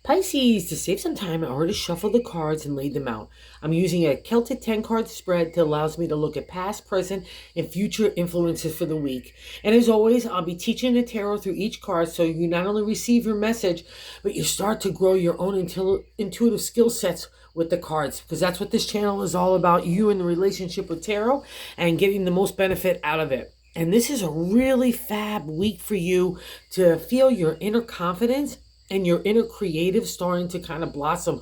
Pisces, to save some time, I already shuffled the cards and laid them out. I'm using a Celtic 10 card spread that allows me to look at past, present, and future influences for the week. And as always, I'll be teaching the tarot through each card so you not only receive your message, but you start to grow your own intuitive skill sets with the cards, because that's what this channel is all about, you and the relationship with tarot and getting the most benefit out of it. And this is a really fab week for you to feel your inner confidence and your inner creative starting to kind of blossom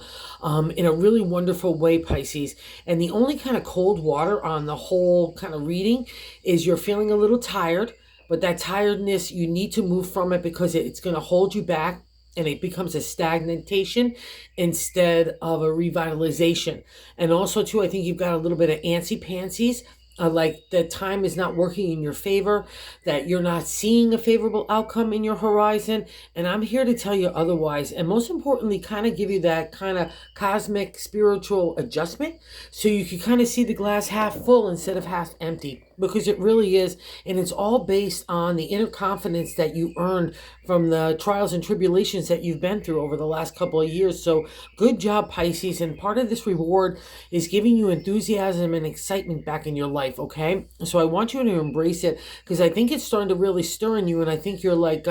in a really wonderful way, Pisces. And the only kind of cold water on the whole kind of reading is you're feeling a little tired, but that tiredness, you need to move from it because it's going to hold you back and it becomes a stagnation instead of a revitalization. And also, too, I think you've got a little bit of antsy-pantsies. Like the time is not working in your favor, that you're not seeing a favorable outcome in your horizon. And I'm here to tell you otherwise. And most importantly, kind of give you that kind of cosmic spiritual adjustment so you can kind of see the glass half full instead of half empty, because it really is. And it's all based on the inner confidence that you earned from the trials and tribulations that you've been through over the last couple of years. So good job, Pisces. And part of this reward is giving you enthusiasm and excitement back in your life, okay? So I want you to embrace it because I think it's starting to really stir in you, and I think you're like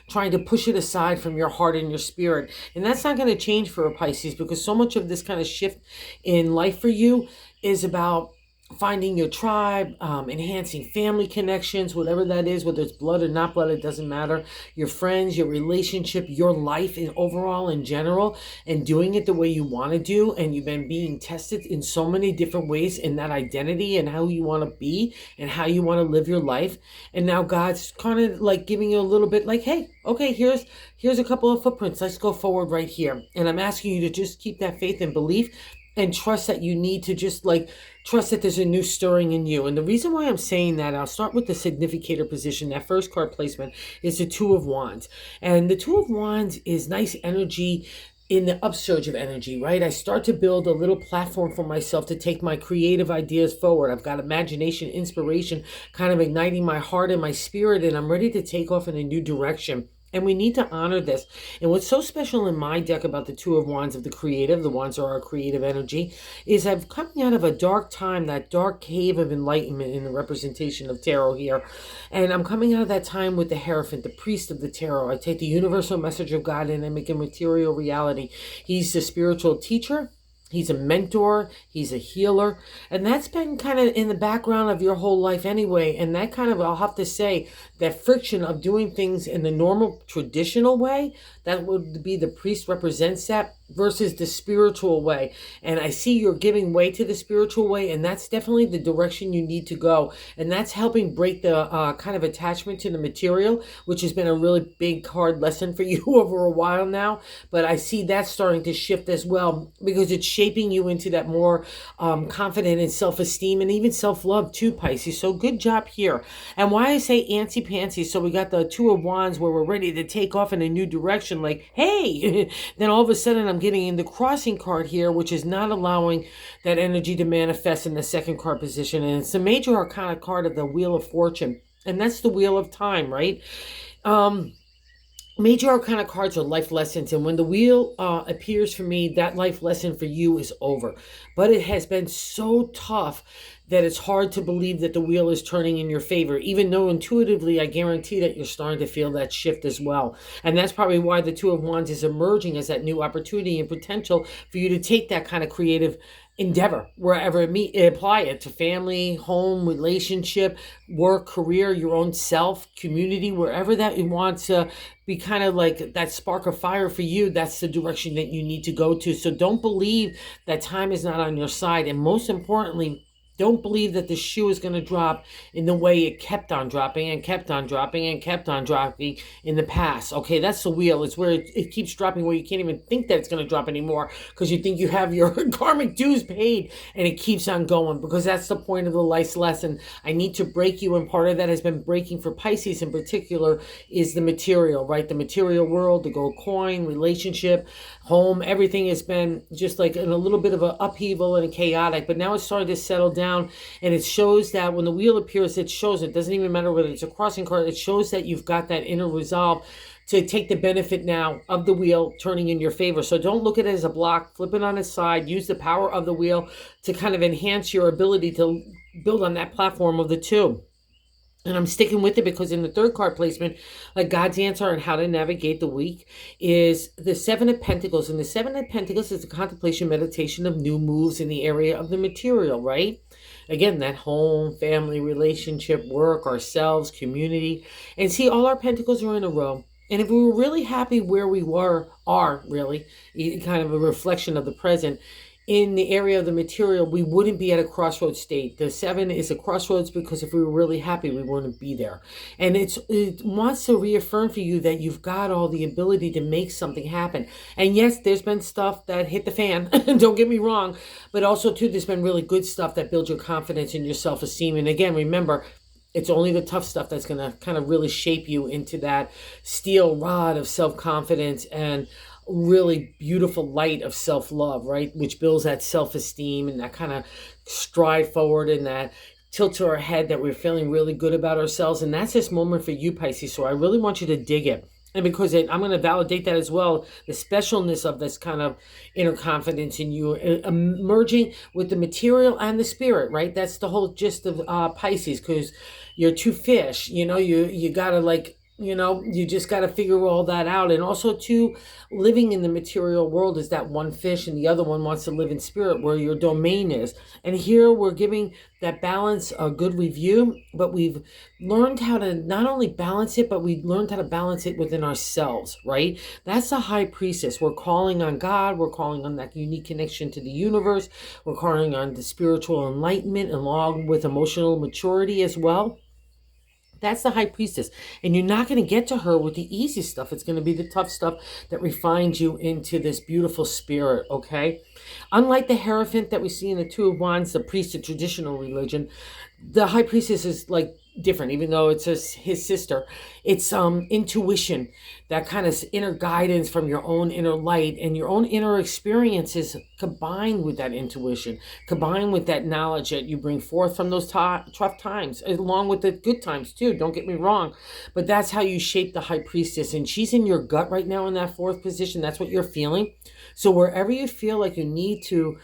trying to push it aside from your heart and your spirit. And that's not going to change for a Pisces, because so much of this kind of shift in life for you is about finding your tribe, enhancing family connections, whatever that is, whether it's blood or not blood, it doesn't matter. Your friends, your relationship, your life in overall in general, and doing it the way you want to do. And you've been being tested in so many different ways in that identity and how you want to be and how you want to live your life. And now God's kind of like giving you a little bit like, hey, okay, here's a couple of footprints. Let's go forward right here. And I'm asking you to just keep that faith and belief and trust that you need to just like trust that there's a new stirring in you. And the reason why I'm saying that, I'll start with the significator position. That first card placement is the Two of Wands. And the Two of Wands is nice energy in the upsurge of energy, right? I start to build a little platform for myself to take my creative ideas forward. I've got imagination, inspiration, kind of igniting my heart and my spirit, and I'm ready to take off in a new direction. And we need to honor this. And what's so special in my deck about the Two of Wands of the creative, the wands are our creative energy, is I'm coming out of a dark time, that dark cave of enlightenment in the representation of tarot here. And I'm coming out of that time with the Hierophant, the priest of the tarot. I take the universal message of God and I make it material reality. He's the spiritual teacher. He's a mentor, he's a healer, and that's been kind of in the background of your whole life anyway. And that kind of, I'll have to say, that friction of doing things in the normal traditional way, that would be the priest represents that, versus the spiritual way. And I see you're giving way to the spiritual way, and that's definitely the direction you need to go. And that's helping break the kind of attachment to the material, which has been a really big hard lesson for you over a while now. But I see that starting to shift as well, because it's shaping you into that more confident and self-esteem and even self-love too, Pisces. So good job here. And why I say antsy-pantsy, so we got the Two of Wands where we're ready to take off in a new direction, like, hey, then all of a sudden I'm getting in the crossing card here, which is not allowing that energy to manifest in the second card position. And it's the major arcana card of the Wheel of Fortune. And that's the Wheel of Time, right? Major arcana cards are life lessons, and when the wheel appears for me, that life lesson for you is over. But it has been so tough that it's hard to believe that the wheel is turning in your favor, even though intuitively I guarantee that you're starting to feel that shift as well. And that's probably why the Two of Wands is emerging as that new opportunity and potential for you to take that kind of creative endeavor wherever apply it to family, home, relationship, work, career, your own self, community, wherever that you want to be kind of like that spark of fire for you. That's the direction that you need to go to. So don't believe that time is not on your side. And most importantly, don't believe that the shoe is going to drop in the way it kept on dropping and kept on dropping and kept on dropping in the past. Okay, that's the wheel. It's where it keeps dropping where you can't even think that it's going to drop anymore because you think you have your karmic dues paid, and it keeps on going, because that's the point of the life lesson. I need to break you, and part of that has been breaking for Pisces in particular is the material, right? The material world, the gold coin, relationship, home, everything has been just like in a little bit of an upheaval and chaotic, but now it's starting to settle down. And it shows that when the wheel appears, it shows, it doesn't even matter whether it's a crossing card, it shows that you've got that inner resolve to take the benefit now of the wheel turning in your favor. So don't look at it as a block, flip it on its side, use the power of the wheel to kind of enhance your ability to build on that platform of the two. And I'm sticking with it because in the third card placement, like God's answer on how to navigate the week is the Seven of Pentacles. And the Seven of Pentacles is the contemplation, meditation of new moves in the area of the material, right? Again, that home, family, relationship, work, ourselves, community. And see, all our pentacles are in a row. And if we were really happy where we are really kind of a reflection of the present, in the area of the material, we wouldn't be at a crossroads state. The seven is a crossroads because if we were really happy, we wouldn't be there. And it wants to reaffirm for you that you've got all the ability to make something happen. And yes, there's been stuff that hit the fan, don't get me wrong, but also too, there's been really good stuff that builds your confidence and your self-esteem. And again, remember, it's only the tough stuff that's going to kind of really shape you into that steel rod of self-confidence and really beautiful light of self-love, right? Which builds that self-esteem and that kind of stride forward and that tilt to our head that we're feeling really good about ourselves. And that's this moment for you, Pisces. So I really want you to dig it. And because I'm going to validate that as well, the specialness of this kind of inner confidence in you, merging with the material and the spirit, right? That's the whole gist of Pisces, because you're two fish, you got to you just got to figure all that out. And also too, living in the material world is that one fish and the other one wants to live in spirit where your domain is. And here we're giving that balance a good review, but we've learned how to not only balance it, but we've learned how to balance it within ourselves, right? That's the high priestess. We're calling on God. We're calling on that unique connection to the universe. We're calling on the spiritual enlightenment along with emotional maturity as well. That's the high priestess. And you're not going to get to her with the easy stuff. It's going to be the tough stuff that refines you into this beautiful spirit, okay? Unlike the Hierophant that we see in the Two of Wands, the priest of traditional religion, the high priestess is like different, even though it's his sister. It's intuition, that kind of inner guidance from your own inner light and your own inner experiences combined with that intuition, combined with that knowledge that you bring forth from those tough times, along with the good times too, don't get me wrong. But that's how you shape the high priestess. And she's in your gut right now in that fourth position. That's what you're feeling. So wherever you feel like you need to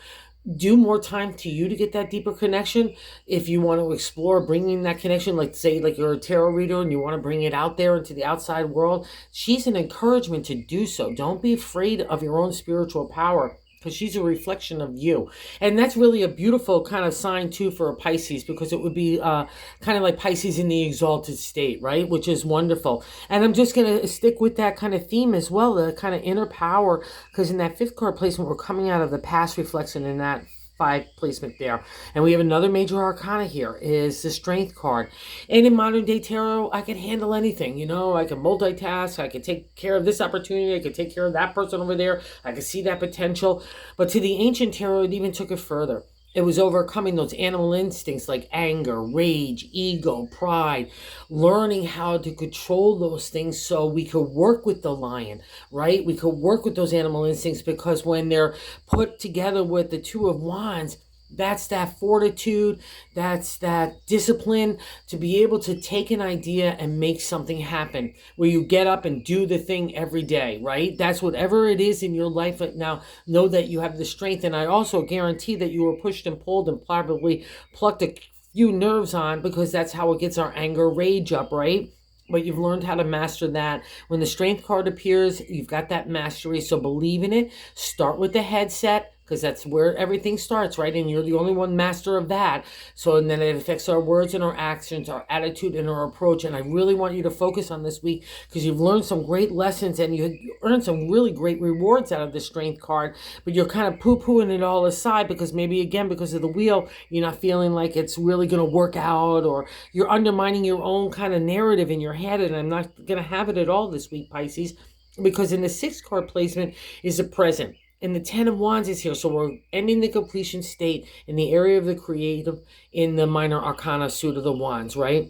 do more time to you to get that deeper connection, if you want to explore bringing that connection, like say like you're a tarot reader and you want to bring it out there into the outside world, she's an encouragement to do so. Don't be afraid of your own spiritual power, because she's a reflection of you. And that's really a beautiful kind of sign too for a Pisces, because it would be kind of like Pisces in the exalted state, right? Which is wonderful. And I'm just going to stick with that kind of theme as well, the kind of inner power, because in that fifth card placement, we're coming out of the past reflection in that 5 placement there. And we have another major arcana here is the Strength card. And in modern day tarot, I can handle anything. I can multitask. I can take care of this opportunity. I can take care of that person over there. I can see that potential. But to the ancient tarot, it even took it further. It was overcoming those animal instincts like anger, rage, ego, pride, learning how to control those things so we could work with the lion, right? We could work with those animal instincts, because when they're put together with the Two of Wands, that's that fortitude, that's that discipline to be able to take an idea and make something happen, where you get up and do the thing every day, right? That's whatever it is in your life right now. Know that you have the strength. And I also guarantee that you were pushed and pulled and probably plucked a few nerves on, because that's how it gets our anger, rage up, right? But you've learned how to master that. When the Strength card appears, you've got that mastery. So believe in it. Start with the headset, because that's where everything starts, right? And you're the only one master of that. So, and then it affects our words and our actions, our attitude and our approach. And I really want you to focus on this week, because you've learned some great lessons and you earned some really great rewards out of the Strength card. But you're kind of poo-pooing it all aside, because maybe, again, because of the wheel, you're not feeling like it's really going to work out, or you're undermining your own kind of narrative in your head. And I'm not going to have it at all this week, Pisces, because in the 6th card placement is the present. And the 10 of Wands is here. So we're ending the completion state in the area of the creative in the minor arcana suit of the Wands, right?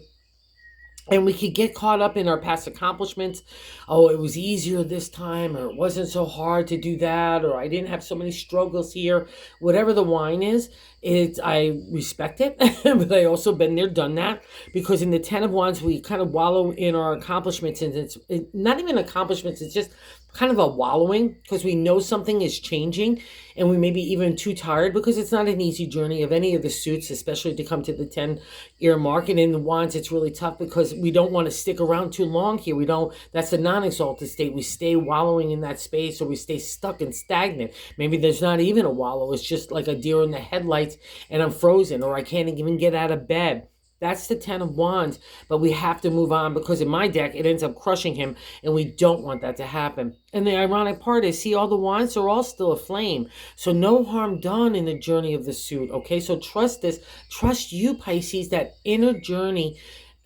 And we could get caught up in our past accomplishments. Oh, it was easier this time, or it wasn't so hard to do that, or I didn't have so many struggles here. Whatever the whine is, I respect it, but I also been there, done that. Because in the Ten of Wands, we kind of wallow in our accomplishments, and not even accomplishments. It's just kind of a wallowing because we know something is changing, and we may be even too tired because it's not an easy journey of any of the suits, especially to come to the 10-year mark. And in the Wands, it's really tough because we don't want to stick around too long here. We don't, that's the non-exalted state. We stay wallowing in that space, or we stay stuck and stagnant. Maybe there's not even a wallow. It's just like a deer in the headlights and I'm frozen, or I can't even get out of bed. That's the Ten of Wands, but we have to move on because in my deck, it ends up crushing him, and we don't want that to happen. And the ironic part is, see, all the wands are all still aflame. So no harm done in the journey of the suit, okay? So trust this. Trust you, Pisces, that inner journey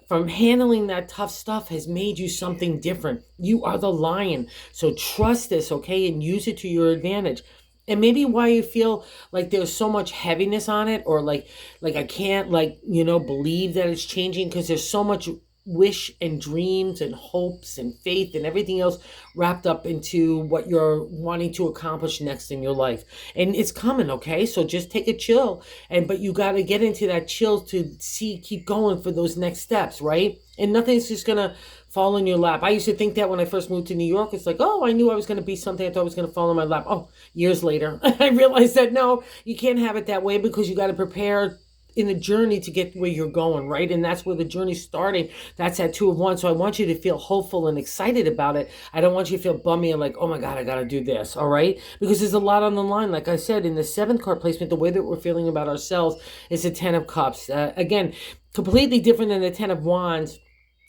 from handling that tough stuff has made you something different. You are the lion. So trust this, okay? And use it to your advantage. And maybe why you feel like there's so much heaviness on it, or like I can't, like, believe that it's changing, because there's so much wish and dreams and hopes and faith and everything else wrapped up into what you're wanting to accomplish next in your life. And it's coming, okay? So just take a chill, but you got to get into that chill to keep going for those next steps, right? And nothing's just gonna fall in your lap. I used to think that when I first moved to New York. It's like, oh, I knew I was going to be something. I thought it was going to fall in my lap. Oh, years later, I realized that no, you can't have it that way, because you got to prepare in the journey to get where you're going, right? And that's where the journey's starting. That's at Two of Wands. So I want you to feel hopeful and excited about it. I don't want you to feel bummy and like, oh my God, I got to do this, all right? Because there's a lot on the line. Like I said, in the 7th card placement, the way that we're feeling about ourselves is the 10 of Cups. Again, completely different than the 10 of Wands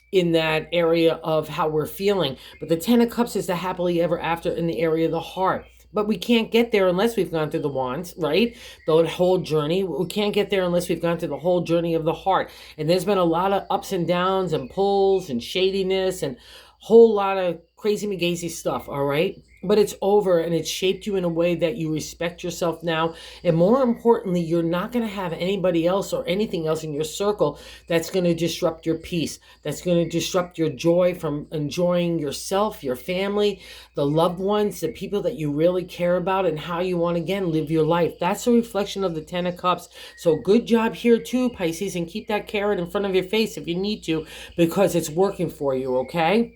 in that area of how we're feeling. But the 10 of Cups is the happily ever after in the area of the heart. But we can't get there unless we've gone through the wands, right? The whole journey. We can't get there unless we've gone through the whole journey of the heart. And there's been a lot of ups and downs and pulls and shadiness and whole lot of crazy magazy stuff, all right? But it's over, and it's shaped you in a way that you respect yourself now. And more importantly, you're not going to have anybody else or anything else in your circle that's going to disrupt your peace, that's going to disrupt your joy from enjoying yourself, your family, the loved ones, the people that you really care about, and how you want to, again, live your life. That's a reflection of the 10 of Cups. So good job here too, Pisces, and keep that carrot in front of your face if you need to, because it's working for you, okay?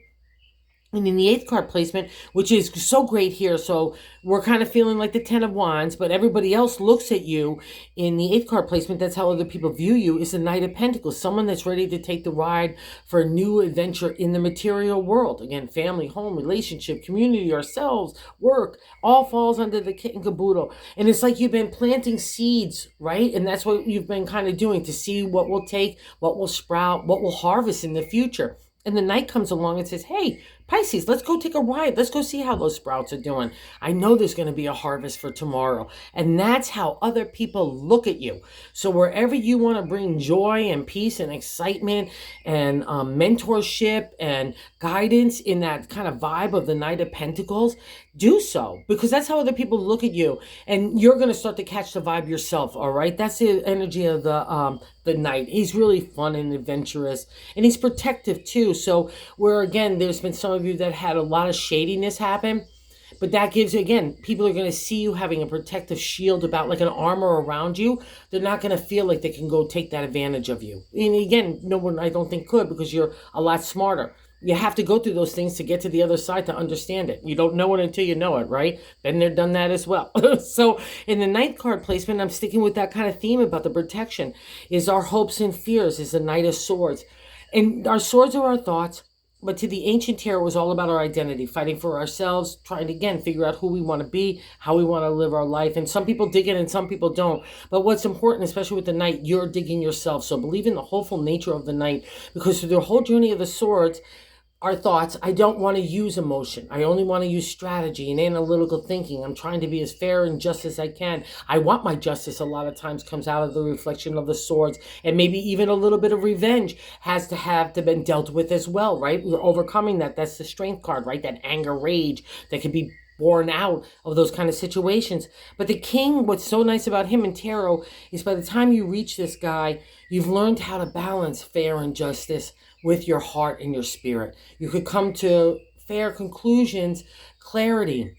And in the 8th card placement, which is so great here, so we're kind of feeling like the 10 of Wands, but everybody else looks at you in the 8th card placement. That's how other people view you, is the Knight of Pentacles, someone that's ready to take the ride for a new adventure in the material world. Again, family, home, relationship, community, ourselves, work, all falls under the kit and caboodle. And it's like you've been planting seeds, right? And that's what you've been kind of doing, to see what will take, what will sprout, what will harvest in the future. And the Knight comes along and says, hey, Pisces, let's go take a ride. Let's go see how those sprouts are doing. I know there's going to be a harvest for tomorrow. And that's how other people look at you. So wherever you want to bring joy and peace and excitement and mentorship and guidance in that kind of vibe of the Knight of Pentacles, do so, because that's how other people look at you. And you're going to start to catch the vibe yourself, all right? That's the energy of the Knight. He's really fun and adventurous, and he's protective too. So where, again, there's been some of you that had a lot of shadiness happen, but that gives you, again, people are going to see you having a protective shield about, like an armor around you. They're not going to feel like they can go take that advantage of you. And again, no one, I don't think, could, because you're a lot smarter. You have to go through those things to get to the other side to understand it. You don't know it until you know it, right? Been there, done that as well. So in the 9th card placement, I'm sticking with that kind of theme about the protection, is our hopes and fears, is the Knight of Swords. And our swords are our thoughts, but to the ancient tarot, it was all about our identity, fighting for ourselves, trying to, again, figure out who we want to be, how we want to live our life. And some people dig it and some people don't. But what's important, especially with the Knight, you're digging yourself. So believe in the hopeful nature of the Knight, because through the whole journey of the swords, our thoughts, I don't want to use emotion. I only want to use strategy and analytical thinking. I'm trying to be as fair and just as I can. I want my justice a lot of times comes out of the reflection of the swords, and maybe even a little bit of revenge has to have to been dealt with as well, right? We're overcoming that. That's the Strength card, right? That anger, rage that can be born out of those kind of situations. But the King, what's so nice about him in tarot is by the time you reach this guy, you've learned how to balance fair and justice with your heart and your spirit. You could come to fair conclusions, clarity,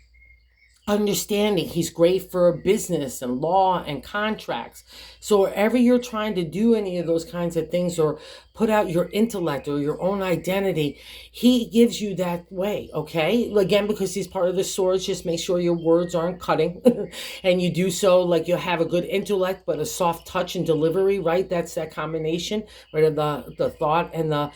understanding. He's great for business and law and contracts. So wherever you're trying to do any of those kinds of things or put out your intellect or your own identity, he gives you that way. Okay, again, because he's part of the swords, just make sure your words aren't cutting and you do so like you have a good intellect but a soft touch and delivery, right? That's that combination, right, of the thought and the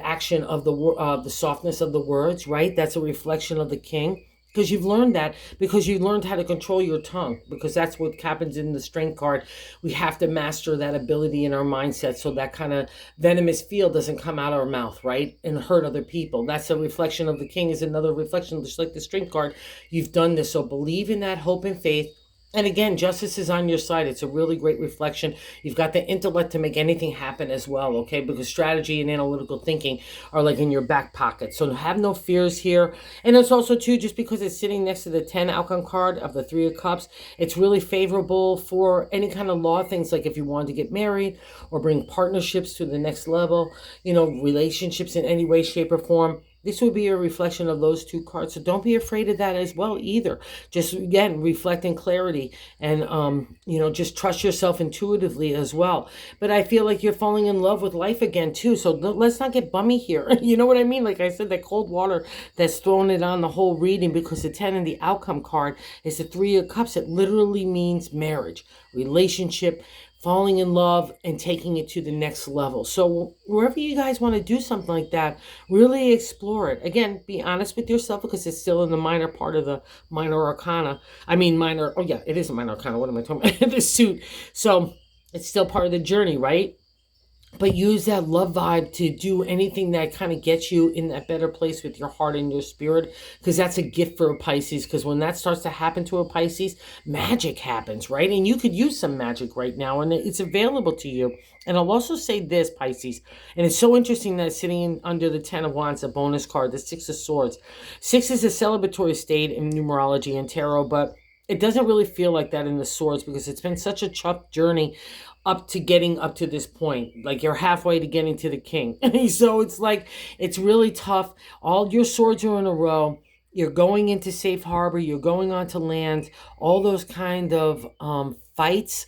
action of the softness of the words, right? That's a reflection of the king, because you've learned that, because you learned how to control your tongue, because that's what happens in the strength card. We have to master that ability in our mindset so that kind of venomous feel doesn't come out of our mouth, right, and hurt other people. That's a reflection of the king, is another reflection, just like the strength card. You've done this, so believe in that hope and faith. And again, justice is on your side. It's a really great reflection. You've got the intellect to make anything happen as well, okay? Because strategy and analytical thinking are like in your back pocket. So have no fears here. And it's also, too, just because it's sitting next to the 10 outcome card of the 3 of Cups, it's really favorable for any kind of law things, like if you wanted to get married or bring partnerships to the next level, relationships in any way, shape, or form. This would be a reflection of those 2 cards. So don't be afraid of that as well either. Just, again, reflecting clarity and, just trust yourself intuitively as well. But I feel like you're falling in love with life again too. So let's not get bummy here. You know what I mean? Like I said, that cold water that's thrown it on the whole reading, because the 10 and the outcome card is the 3 of Cups. It literally means marriage, relationship, falling in love, and taking it to the next level. So wherever you guys want to do something like that, really explore it. Again, be honest with yourself, because it's still in the minor part of the minor arcana. It is a minor arcana. What am I talking about? The suit. So it's still part of the journey, right? But use that love vibe to do anything that kind of gets you in that better place with your heart and your spirit, because that's a gift for a Pisces. Because when that starts to happen to a Pisces, magic happens, right? And you could use some magic right now, and it's available to you. And I'll also say this, Pisces, and it's so interesting that it's sitting under the 10 of Wands, a bonus card, the 6 of Swords. 6 is a celebratory state in numerology and tarot, but it doesn't really feel like that in the Swords, because it's been such a tough journey up to getting up to this point. Like you're halfway to getting to the king. So it's like, it's really tough. All your swords are in a row. You're going into safe harbor. You're going onto land. All those kind of fights,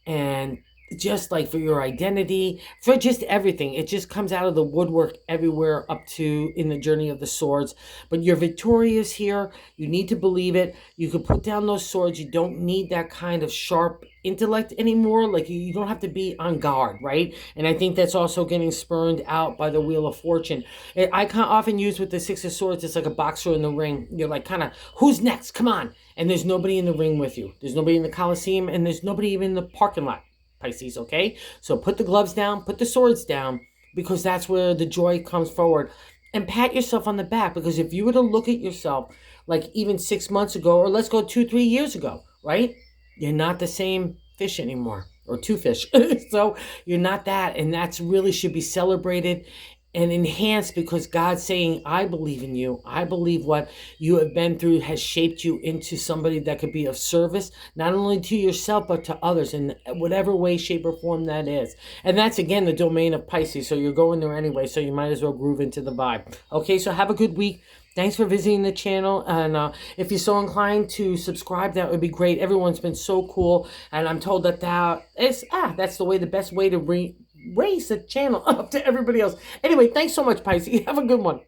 and just like for your identity, for just everything. It just comes out of the woodwork everywhere up to in the journey of the swords. But you're victorious here. You need to believe it. You can put down those swords. You don't need that kind of sharp intellect anymore. Like you don't have to be on guard, right? And I think that's also getting spurned out by the Wheel of Fortune. I often use with the 6 of Swords, it's like a boxer in the ring. You're like, kind of, who's next? Come on. And there's nobody in the ring with you. There's nobody in the Coliseum, and there's nobody even in the parking lot, Pisces, okay? So put the gloves down, put the swords down, because that's where the joy comes forward. And pat yourself on the back, because if you were to look at yourself like even 6 months ago, or let's go 2-3 years ago, right? You're not the same fish anymore, or 2 fish. So you're not that, and that's really should be celebrated and enhanced, because God's saying, I believe in you. I believe what you have been through has shaped you into somebody that could be of service, not only to yourself, but to others in whatever way, shape, or form that is. And that's, again, the domain of Pisces. So you're going there anyway, so you might as well groove into the vibe. Okay, so have a good week. Thanks for visiting the channel, and if you're so inclined to subscribe, that would be great. Everyone's been so cool, and I'm told that that's the best way to raise the channel up to everybody else. Anyway, thanks so much, Pisces. Have a good one.